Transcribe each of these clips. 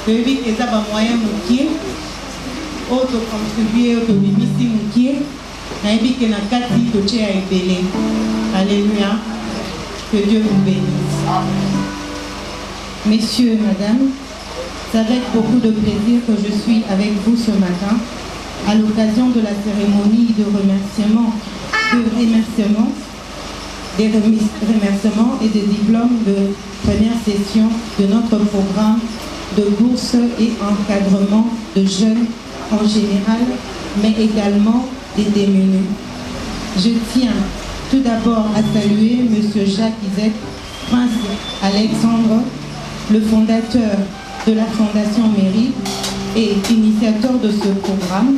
Toyebi eza ba moyen mokie oto contribuer oto bimisi mokie nayebi ke na kati totie ya ebele. Alléluia. Que Dieu vous bénisse. Messieurs, mesdames, c'est avec beaucoup de plaisir que je suis avec vous ce matin à l'occasion de la cérémonie de remerciement et des diplômes de première session de notre programme de bourse et encadrement de jeunes en général, mais également des démunis. Je tiens tout d'abord à saluer M. Jacques Isaac, Prince Alexandre, le fondateur de la Fondation Mérite et initiateur de ce programme,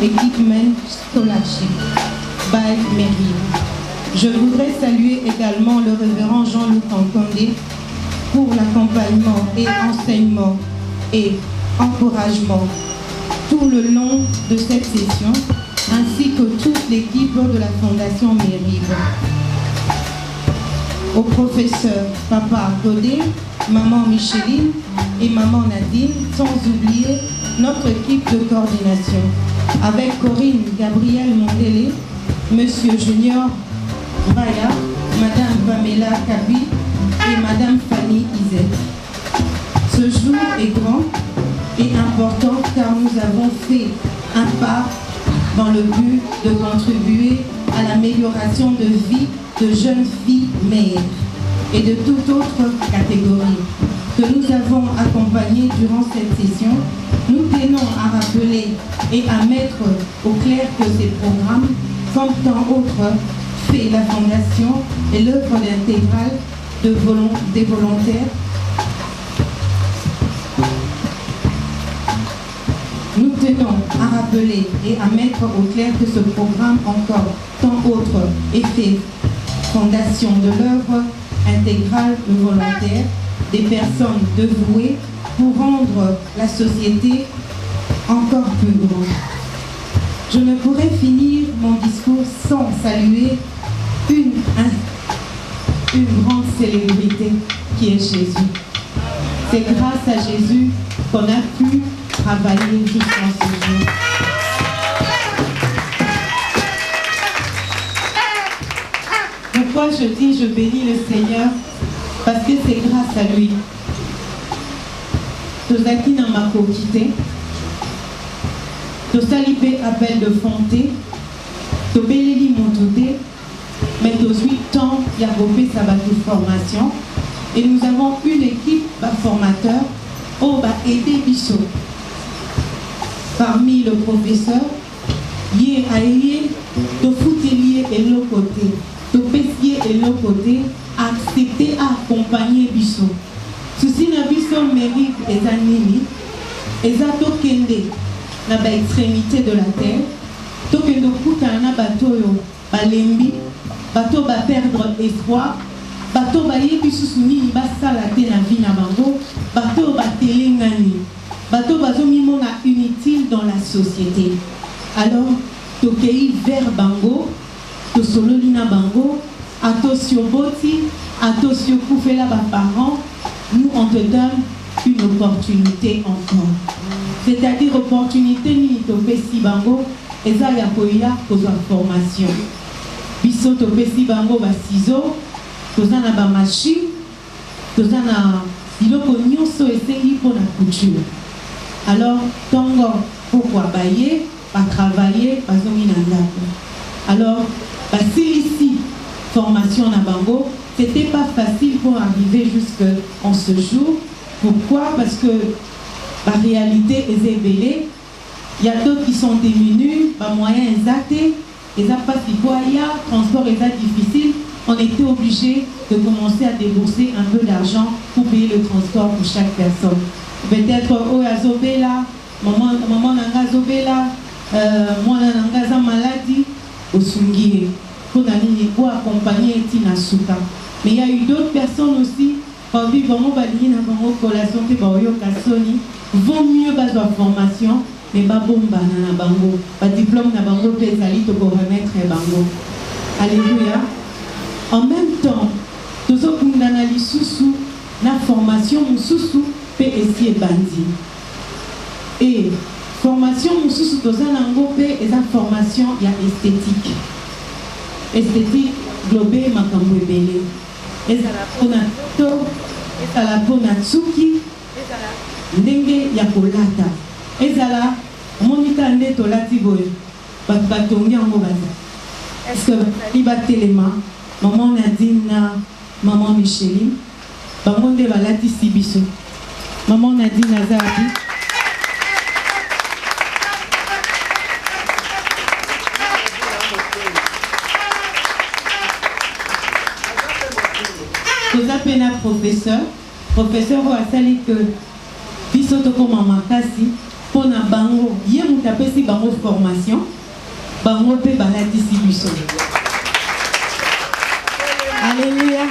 Equipment Scholarship by Mérite. Je voudrais saluer également le révérend Jean-Luc Ankondé pour l'accompagnement et enseignement et encouragement tout le long de cette session, ainsi que toute l'équipe de la Fondation Mérite. Au professeur Papa Godé, Maman Micheline et Maman Nadine, sans oublier notre équipe de coordination, avec Corinne Gabriel Mondele, Monsieur Junior Baya, Madame Pamela Kabi et Madame Fanny Izet. Ce jour est grand et important car nous avons fait un pas dans le but de contribuer à l'amélioration de vie de jeunes filles mères et de toute autre catégorie que nous avons accompagnées durant cette session. Nous tenons à rappeler et à mettre au clair que ces programmes, comme tant autres, fait la Fondation et l'œuvre intégrale des volontaires. Nous tenons à rappeler et à mettre au clair que ce programme, encore tant autres, est fait fondation de l'œuvre intégrale de volontaires, des personnes dévouées pour rendre la société encore plus grande. Je ne pourrais finir mon discours sans saluer une grande célébrité qui est Jésus. C'est grâce à Jésus qu'on a pu travailler jusqu'à ce jour. Pourquoi je dis je bénis le Seigneur? Parce que c'est grâce à lui. Tozaki na makokite, tosali pe appel de fonté, tobeleli motote, mais 18 ans, il y a sa formation. Et nous avons une équipe de formateurs qui va aider Bisso. Parmi le professeur, il y a de foutelier et l'autre côté, de pessier et l'autre côté, accepter à accompagner Bisso. Ceci n'a Bisso mérite et animi, et ça tokende na ba extrémité de la terre, tokendo kuta na bato yo balembi, bato ba perdre espoir, bato ba yebi susuni ba sala te na vie na bango, bato ba telengani, bato bazomi mona inutile dans la société. Alors tokei vers bango, to sololi na bango, attention boti, attention koufela ba parents, nous on te donne une opportunité encore. C'est-à-dire opportunité ni to pesi bango, eza ya koya kozwa formation. Biso to pesi bango ba ciseaux, toza na ba machine, toza na biloko nyonso esengi pour la couture. Alors tongo pourquoi bailler, pas travailler, pas zongi na ndako. Alors ici formation na bango, c'était pas facile pour arriver jusqu'en ce jour. Pourquoi? Parce que la réalité est ébellée. Il y a d'autres qui sont démunis, pas moyens exactés, et ça passe transport est difficile. On était obligé de commencer à débourser un peu d'argent pour payer le transport pour chaque personne. Peut-être oh Azobela, maman nanga Azobela, moi nanga maladie, au Sungire, pour accompagner Tina Souka. Mais il y a eu d'autres personnes aussi. Vaut mieux la formation, mais pas bomba na bango, pas diplôme na bango pesali pour remettre bango. Alléluia. En même temps, tous ceux qui ont analysé sous la formation, sous pe esi ebandi. Et formation mosusu toza nango pe eza formation ya esthétique. Esthétique globé makambo ebele. Ezala pona to, ezala pona tsuki, ezala ndenge ya kolata. Ezala monika nde tolati boye. Batongi yango baza. Est-ce que bazali batelema maman Nadine na maman Micheline bango nde balatisi biso. Maman Nadine azali toza pe na professeur oyo asali ke biso tokoma makasi mpo na bango ye moto apesi bango formation bango mpe balatisi biso. Alléluia.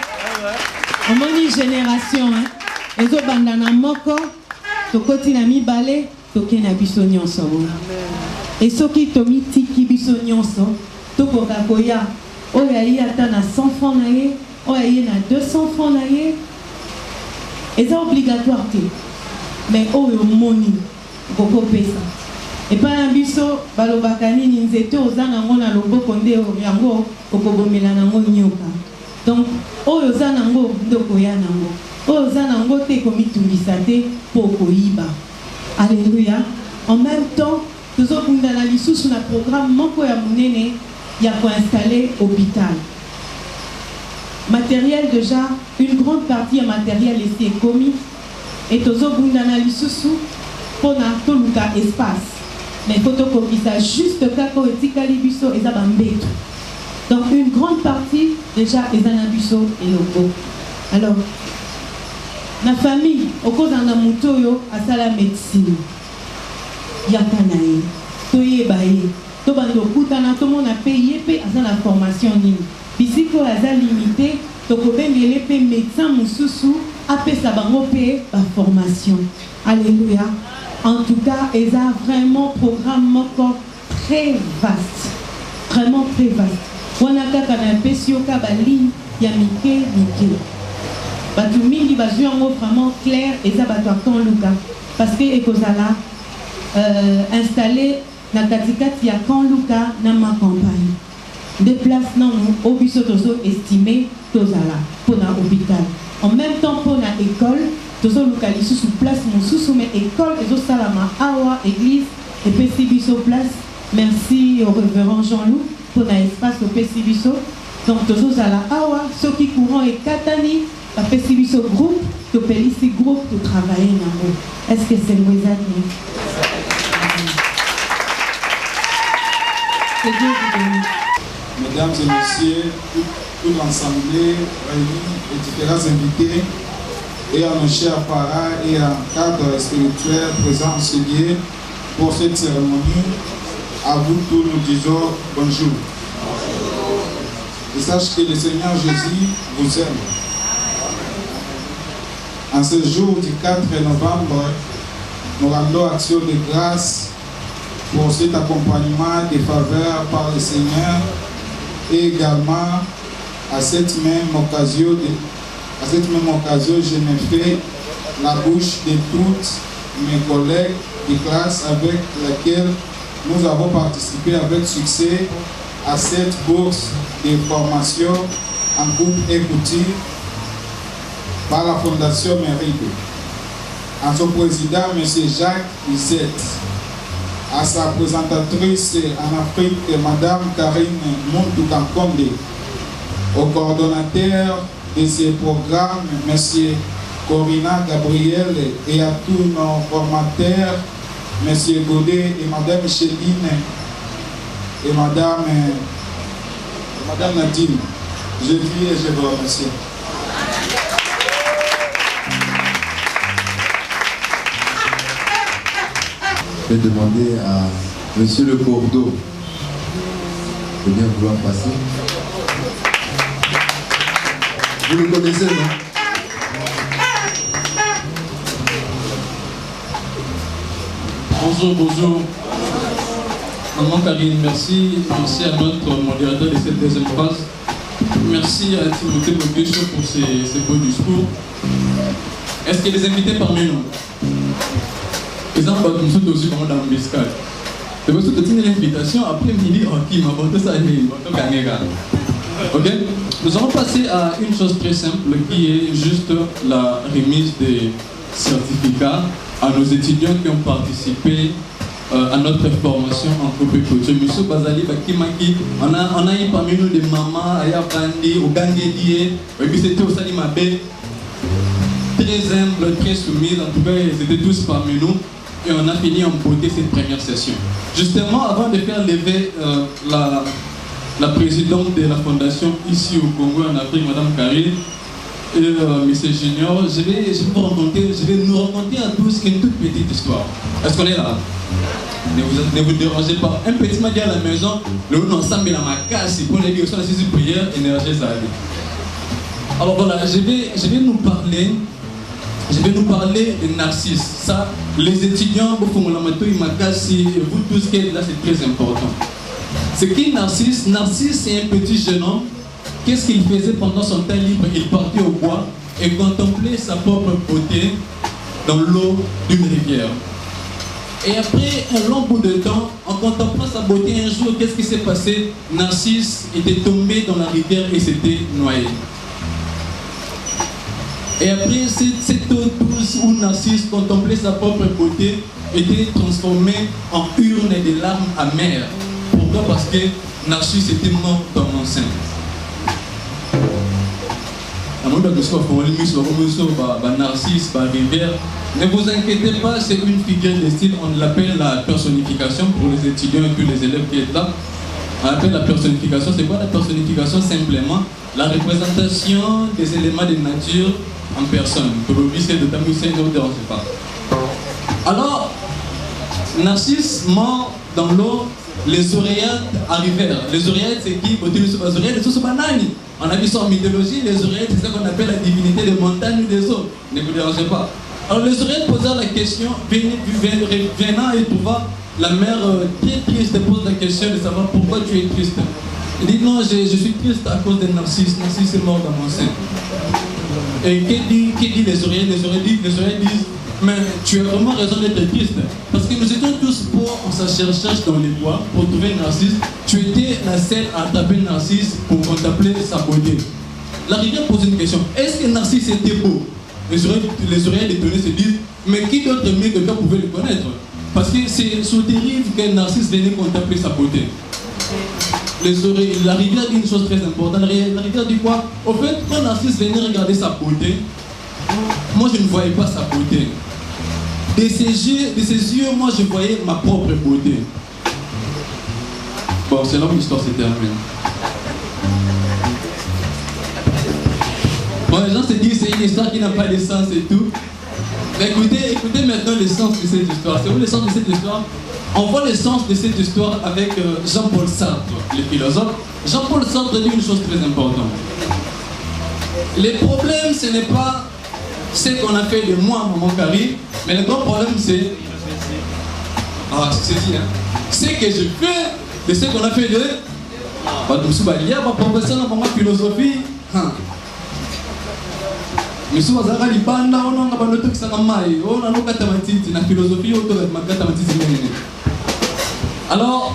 Omoni génération ezobanda na moko tokoti na mibale toke na biso nyonso. Et soki tomitiki biso nyonso tokoka koya oyo ayi ata na 100 francs na ye oyo ayi na 200 francs na ye eza obligatoire te mais oyo omoni okopesa. Epa na biso balobaka nini nzete oza nango na loboko nde yango okobomela nango nyoka. Donc oyo oza nango nde okoya nango oyo oza nango te ekomitungisa te mpo okoyiba. Alléluia. En même temps tozobunda na lisusu na programme moko ya monene ya koinstaller hôpital. Matériel déjà, une grande partie ya matériel ici est commis et tozobunda na lisusu pona toluka espace. Mais il faut que ça juste kako etikali biso eza bambeto. Donc une grande partie déjà ezana biso eloko. Alors na famille okozanga muto yo asala médecine. Yakanaye toyeba ye to bando kutana to mona payer pe asala formation nini. Bisiko aza limité tokobengele pe médecin mususu apesa bango pe ba formation. Alléluia. En tout cas, ils ont vraiment un programme très vaste. Vraiment très vaste. On a un pesio kabali, yamike, mike. Batu mingi bazu yango vraiment clair et ça batu akon luka. Parce que ekozala installé na katikati ya kan luka na ma campagne. Des places non au biso tozo estimé tozala pour na hôpital. En même temps pour na école. Tozo localiser sous place mon sous mais école et autres salama awa église et petit biso place. Merci au révérend Jean-Loup pour l'espace au petit biso. Donc tozo sala awa ceux qui courant et katani la petit biso groupe to pelisi groupe to travailler nango. Est-ce que c'est le exact? C'est Dieu qui bénit. Mesdames et messieurs, toute l'assemblée réunie et différents invités et à nos chers parents et à cadre spirituel présents en ce lieu pour cette cérémonie, à vous tous nous disons bonjour. Et sache que le Seigneur Jésus vous aime. En ce jour du 4 novembre, nous rendons action de grâce pour cet accompagnement des faveurs par le Seigneur et également à cette même occasion, je me fais la bouche de toutes mes collègues de classe avec lesquels nous avons participé avec succès à cette bourse de formation en groupe et couture par la Fondation Mérite. À son président, M. Jacques Lisette, à sa présentatrice en Afrique, Mme Karine Mountou-Kankonde, au coordonnateur de ces programmes, M. Corina Gabriel, et à tous nos formateurs, M. Godet et Mme Chéline et Mme Nadine. Je dis et je vous remercie. Je vais demander à Monsieur le Cordeau de bien vouloir passer. Vous le connaissez, non? Bonjour, bonjour. Maman Karine, merci. Merci à notre modérateur de cette deuxième phase. Merci à Timothée Moguecho pour ses beaux discours. Est-ce qu'il y a des invités parmi nous? Exemple, nous sommes aussi dans l'embuscade. C'est pour ça que tu as une invitation, après il dit, ok, ma bonne ça ok? Nous allons passer à une chose très simple qui est juste la remise des certificats à nos étudiants qui ont participé à notre formation en couple culture. Monsieur Bazali Bakimaki, on a eu parmi nous des mamans, Aya Bandi, Ogangedie, et puis c'était au Salimabé, très humble, très soumise, en tout cas ils étaient tous parmi nous et on a fini en beauté cette première session. Justement, avant de faire lever la présidente de la fondation ici au Congo en Afrique, Madame Karine, et M. Junior, je vais nous raconter à tous une toute petite histoire. Est-ce qu'on est là? Ne vous dérangez pas. Un petit matin à la maison, le nom ensemble à ma casse, pour les directions de la prière, énergie ça. Alors voilà, je vais nous parler de Narcisse. Ça, les étudiants, vous tous qui êtes là, c'est très important. C'est qui Narcisse? Narcisse, c'est un petit jeune homme. Qu'est-ce qu'il faisait pendant son temps libre? Il partait au bois et contemplait sa propre beauté dans l'eau d'une rivière. Et après un long bout de temps, en contemplant sa beauté, un jour, qu'est-ce qui s'est passé? Narcisse était tombé dans la rivière et s'était noyé. Et après, cette eau douce où Narcisse contemplait sa propre beauté était transformée en urne de larmes amères. Pourquoi? Parce que Narcisse était mort dans mon sein. Narcisse, rivière. Ne vous inquiétez pas, c'est une figure de style, on l'appelle la personnification pour les étudiants et puis les élèves qui sont là. On appelle la personnification. C'est quoi la personnification? Simplement la représentation des éléments de nature en personne. Alors, Narcisse mort dans l'eau, les oreillettes arrivèrent. Les oreillettes, c'est qui? On a vu ça en mythologie, les oreillettes, c'est ça qu'on appelle la divinité des montagnes ou des eaux. Ne vous dérangez pas. Alors les oreillettes posèrent la question, venant et trouva la mère très triste, pose la question de savoir pourquoi tu es triste. Il dit non, je suis triste à cause de Narcisse. Narcisse est mort dans mon sein. Et qui dit les oreillettes? Les oreillettes disent, mais tu as vraiment raison d'être triste. Parce que nous étions tous pauvres, on se cherchait dans les bois pour trouver Narcisse. Tu étais la seule à attraper Narcisse pour contempler sa beauté. La rivière pose une question. Est-ce que Narcisse était beau? Les oreilles étonnées se disent, mais qui d'autre mieux que toi pouvait le connaître? Parce que c'est sur tes rives que Narcisse venait contempler sa beauté. La rivière dit une chose très importante. La rivière dit quoi? Au fait, quand Narcisse venait regarder sa beauté, moi je ne voyais pas sa beauté. De ses yeux, moi je voyais ma propre beauté. Bon, c'est là où l'histoire se termine. Bon, les gens se disent c'est une histoire qui n'a pas de sens et tout. Mais écoutez maintenant le sens de cette histoire. C'est où le sens de cette histoire? On voit le sens de cette histoire avec Jean-Paul Sartre, le philosophe. Jean-Paul Sartre dit une chose très importante. Le problème, ce n'est pas ce qu'on a fait de moi, Maman Carrie, mais le grand problème, c'est... Ah, c'est dit, hein? Ce que je fais de ce qu'on a fait de... Il y a ma professeur dans ma philosophie. Monsieur Wazara Libanda, on a un truc ça on a un mathématique, la philosophie, on a un mathématique. Alors,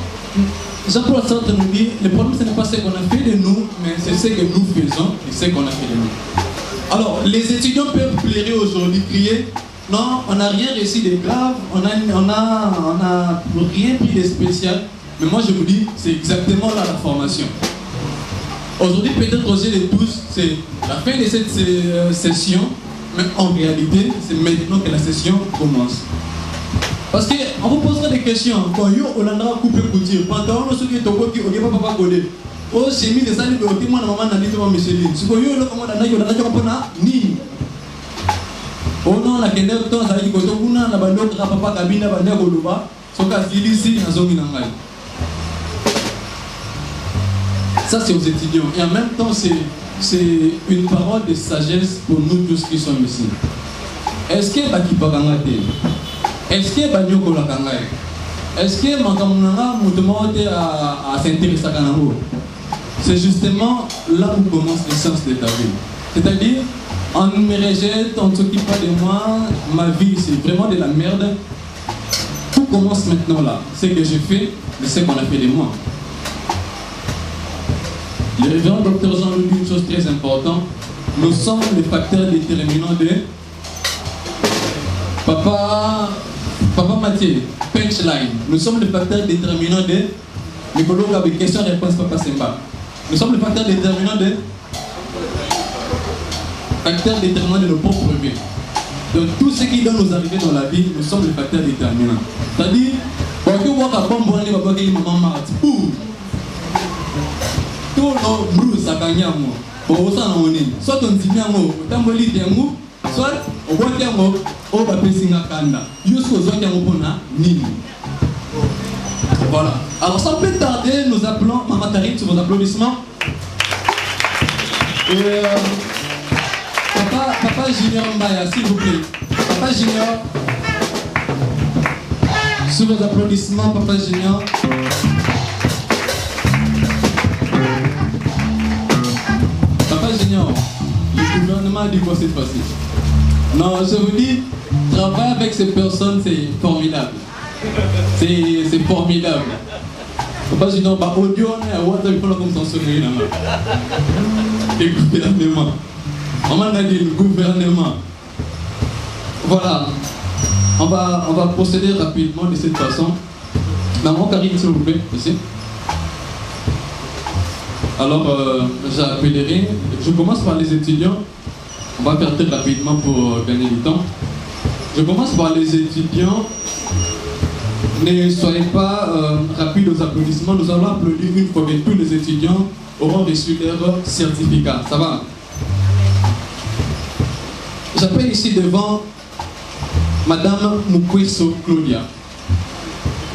Jean-Paul Sartre nous dit, le problème ce n'est pas ce qu'on a fait de nous, mais c'est ce que nous faisons et ce qu'on a fait de nous. Alors, les étudiants peuvent pleurer aujourd'hui, crier, non, on n'a rien reçu de grave, on a rien pris de spécial, mais moi je vous dis, c'est exactement là la formation. Aujourd'hui, peut-être aux yeux de tous, c'est la fin de cette session, mais en réalité, c'est maintenant que la session commence. Parce qu'on vous posera des questions. Quand on a coupé couture, pantalon, ceux qui sont qui ont pas collé. Oh, j'ai mis des salles de côté, moi, maman n'a dit que Micheline. Ce qu'on a comment on a dit, on a dit ni. Oh non, la kende to ça dit que on a la bande de papa kabina bande ko luba, so ka filisi na zongi na ngai. Ça, c'est aux étudiants. Et en même temps, c'est une parole de sagesse pour nous tous qui sommes ici. Est-ce que Bakipa Kangate? Est-ce que Banyoko la Kangaye? Est-ce que Makamunanga Moutemate à s'intéresser à Kanango? C'est justement là où commence l'essence de ta vie. C'est-à-dire, On me rejette, on ne s'occupe pas de moi, ma vie c'est vraiment de la merde. Tout commence maintenant là. Ce que j'ai fait, c'est ce qu'on a fait de moi. Le révérend docteur Jean nous dit une chose très importante. Nous sommes les facteurs déterminants de Papa Mathieu, punchline. Nous sommes les facteurs déterminants de Nicolo avec question-réponse Papa Semba. Nous sommes les facteurs déterminants de nos propres vies. Donc tout ce qui doit nous arriver dans la vie, nous sommes les facteurs déterminants. C'est-à-dire, quand on voit qu'à bombe, on va voir qu'il y a une maman marre. Tout le bruit, ça gagne à moi. Bon, ça on est. Soit on dit bien moi, on t'emboli bien moi, soit on voit bien moi, on va passer à Kanda. Jusqu'aux autres qui ont nini. Voilà. Alors sans plus tarder, nous appelons Maman Tarik sur vos applaudissements. Et Papa Junior Mbaya, s'il vous plaît. Papa Junior. Sur vos applaudissements, Papa Junior. Papa Junior, le gouvernement dit quoi cette fois-ci? Non, je vous dis, travailler avec ces personnes, c'est formidable. C'est formidable. Papa Junior, bah audio, on est à Ouattara, il faut la comme ça sonner là. Le gouvernement. On m'a dit le gouvernement. Voilà. On va procéder rapidement de cette façon. Maman Karine, s'il vous plaît, ici. Alors, j'appellerai. Je commence par les étudiants. On va faire très rapidement pour gagner du temps. Je commence par les étudiants. Ne soyez pas rapides aux applaudissements. Nous allons applaudir une fois que tous les étudiants auront reçu leur certificat. Ça va? J'appelle ici devant Madame Mukweso Claudia.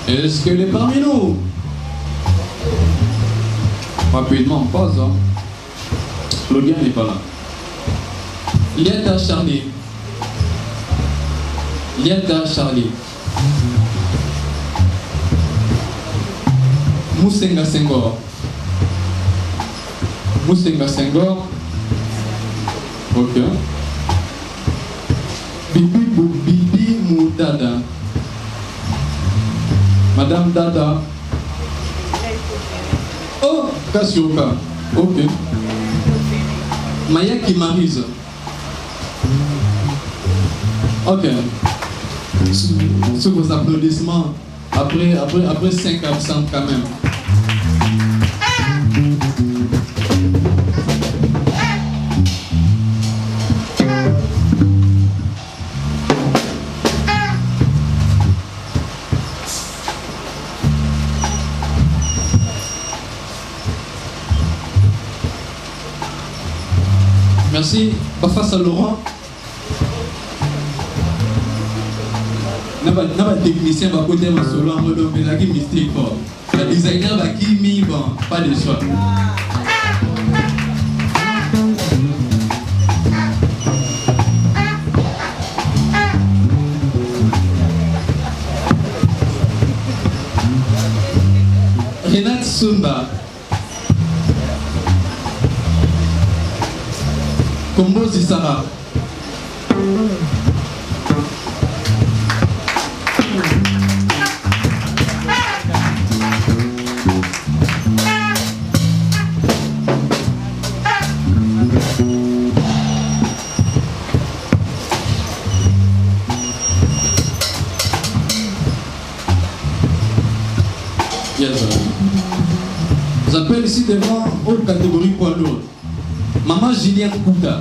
Est-ce qu'elle est parmi nous? Rapidement, on pause. Hein. Claudia n'est pas là. Lieta Charlie. Lieta Charlie. Moussenga Senghor. Moussenga Senghor. Ok. Bibi Moudada. Madame Dada. Oh, Kassioka. Ok. Mayaki Marise. Ok. Sous vos applaudissements. Après 5 absents quand même. Merci. Pas face à Laurent. N'a technicien va côté ma solo en mode qui mystique fort. Le designer va qui mi bon, pas de choix. Renate Sumba. Combo Zissara. J'appelle ici devant autre catégorie poids lourd. Maman Julienne Kouta.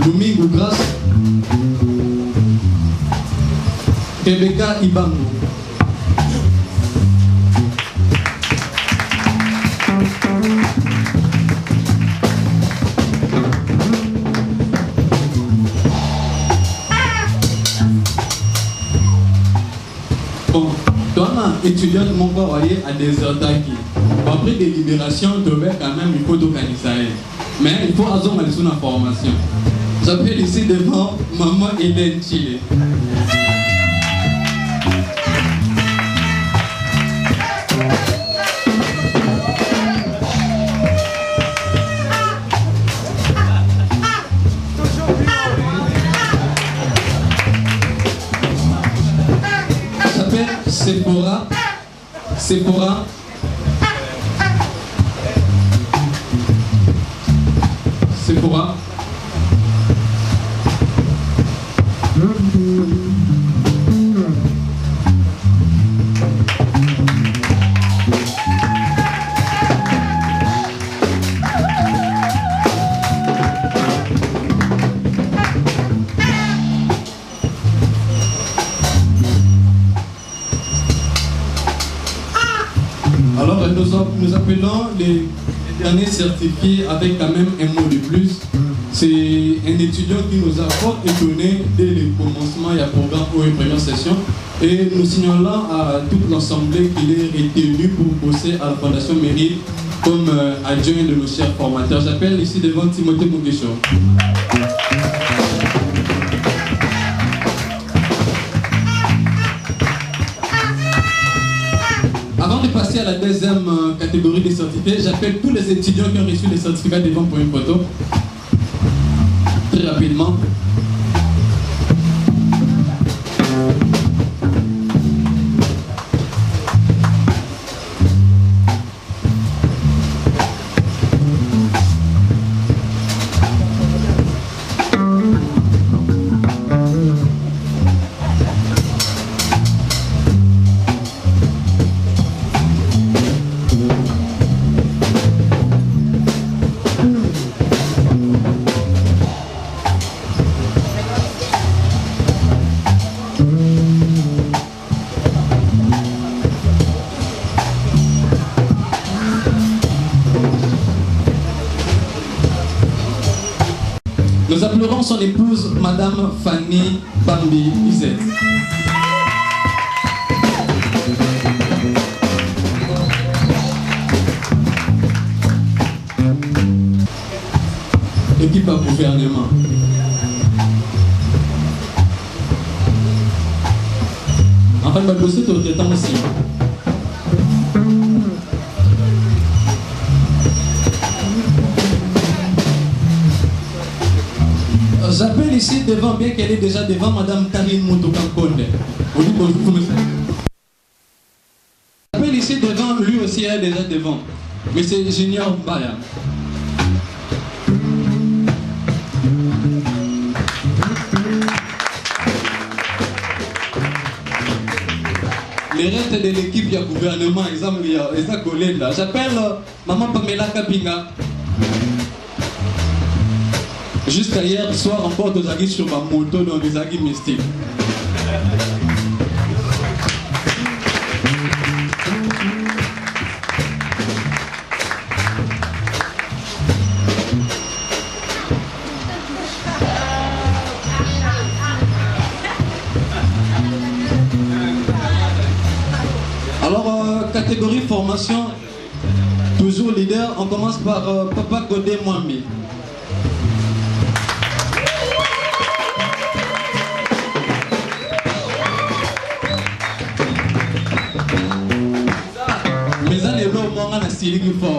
Lumi Gougras. Rebecca Ibango. Bon, toi, étudiant, mon corps à des attaques. Après des libérations, quand même, il faut organiser. Mais il faut avoir une information. J'appelle ici devant Maman Hélène Chile. J'appelle Sephora. Sephora. Sephora. Alors nous appelons les derniers certifiés avec quand même un mot de plus. C'est un étudiant qui nous a fort étonné dès le commencement du programme pour une première session. Et nous signalons à toute l'Assemblée qu'il est retenu pour bosser à la Fondation Mérite comme adjoint de nos chers formateurs. J'appelle ici devant Timothée Mugisho. Avant de passer à la deuxième catégorie des certificats, j'appelle tous les étudiants qui ont reçu les certificats devant pour une photo. Très rapidement. Nous appellerons son épouse, Madame Fanny Bambi Izet. Équipe à gouvernement. En fait, le dossier est au temps aussi. J'appelle ici devant, bien qu'elle est déjà devant, Madame Karine Moutokankonde. J'appelle ici devant, lui aussi elle est déjà devant. Mais c'est Junior Mbaya. Les restes de l'équipe du gouvernement, ils ont collé là. J'appelle Maman Pamela Kapinga. Jusqu'à hier soir encore deux aguis sur ma moto dans des aguis mystiques. Alors catégorie formation, toujours leader, on commence par Papa Godé Mwami.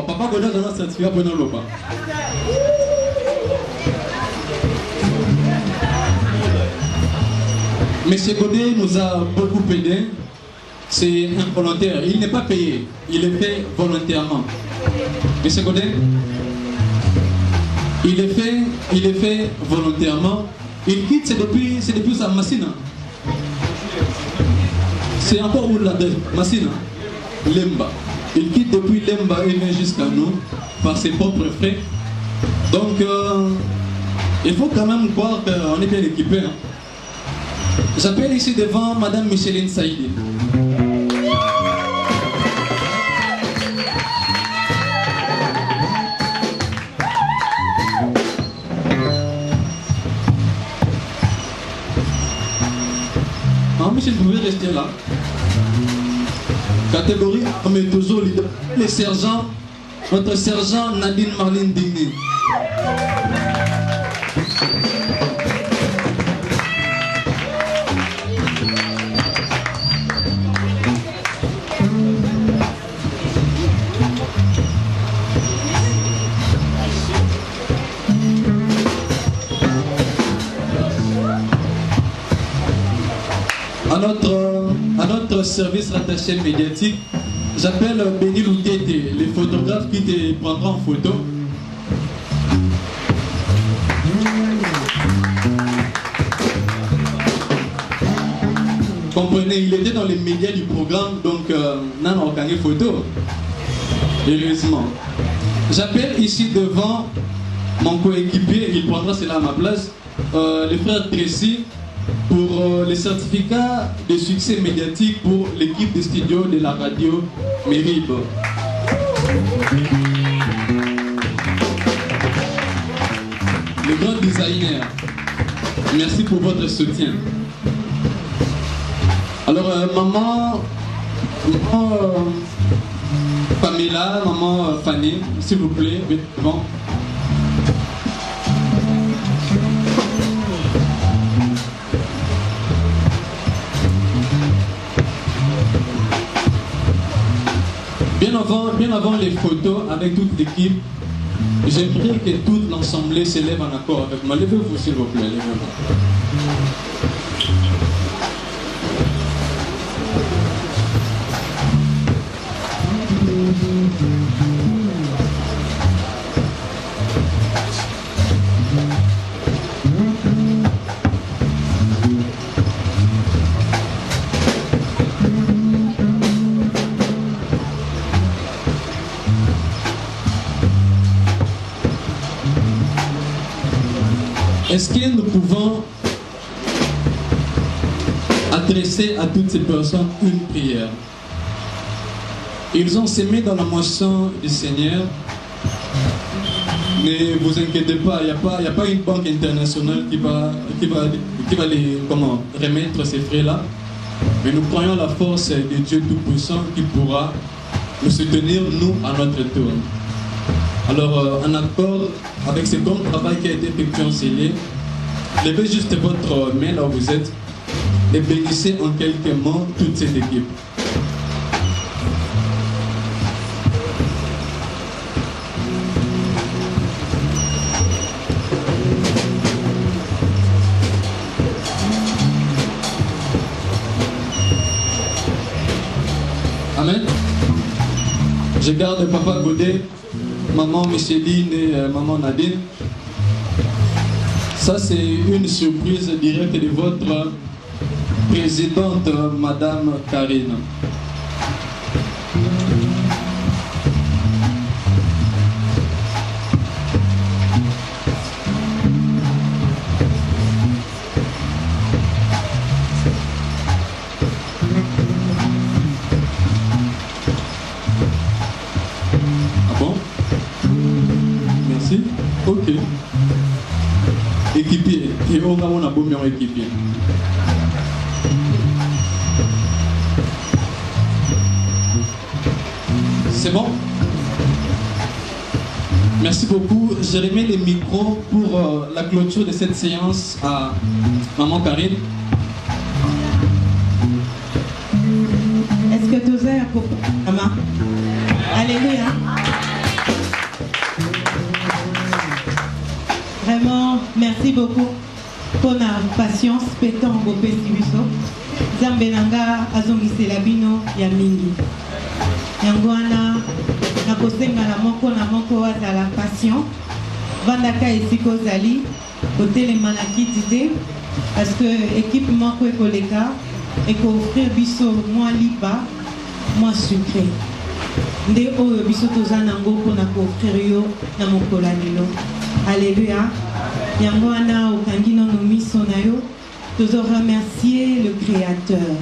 Papa Godé a un certificat pour nous. Monsieur Godé nous a beaucoup aidé. C'est un volontaire. Il n'est pas payé. Il est fait volontairement. Monsieur Godé, il est fait volontairement. Il quitte, c'est depuis sa Massina. C'est encore où la Massina? Lemba. Il quitte depuis Lemba et vient jusqu'à nous par ses propres frais. Donc, il faut quand même croire qu'on est bien équipé. Hein. J'appelle ici devant Madame Micheline Saïdi. Ah, Michel, vous pouvez rester là. Catégorie armée toujours leader. Les sergents notre sergent Nadine Marlene Digny. À notre service rattaché médiatique, j'appelle Béni Loukete, les photographes qui te prendront en photo. Comprenez, il était dans les médias du programme, donc n'a aucune photo. Heureusement. J'appelle ici devant mon coéquipier, il prendra cela à ma place, les frères Tracy, pour les certificats de succès médiatique pour l'équipe de studio de la radio Mérib. Le grand designer, merci pour votre soutien. Alors, maman Pamela, maman Fanny, s'il vous plaît, devant. Bien avant les photos avec toute l'équipe, j'aimerais que tout l'ensemble s'élève en accord avec moi. Levez-vous s'il vous plaît, levez-vous. Est-ce que nous pouvons adresser à toutes ces personnes une prière? Ils ont semé dans la moisson du Seigneur. Ne vous inquiétez pas, il n'y a pas une banque internationale qui va les remettre ces frais-là. Mais nous croyons la force de Dieu Tout-Puissant qui pourra nous soutenir, nous, à notre tour. Alors, en accord avec ce bon travail qui a été effectué en scellé, levez juste votre main là où vous êtes et bénissez en quelques mots toute cette équipe. Amen. Je garde Papa Godet, Maman Micheline et Maman Nadine. Ça, c'est une surprise directe de votre présidente, Madame Karine. Ah bon? Merci. Ok. Équipier. Et on a beau meilleur équipier. C'est bon? Merci beaucoup. Je remets les micros pour la clôture de cette séance à Maman Karine. Est-ce que tu osais pour maman? Alléluia. Vraiment, merci beaucoup pour la patience, pétant au pestibuso. Zambenanga azongisela bino ya mingi. Yangwana na kosenga na moko azala patient. Vandaka esiko zali hôtel Manakiti te parce que équipe moko ekoleka et offrir biso moi liba moi sucré. Nde oyo biso tozanango pona ko offrir yo na mokolo lelo. Alléluia. Yango wana okangi nono miso na yo. Tozo remercier le Créateur.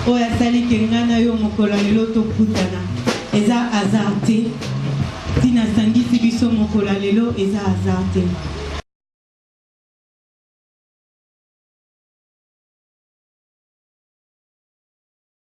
Oya sali kengana yo mokolo lelo tokutana. Eza azarte. Tina sangisi biso mokolo lelo eza azarte.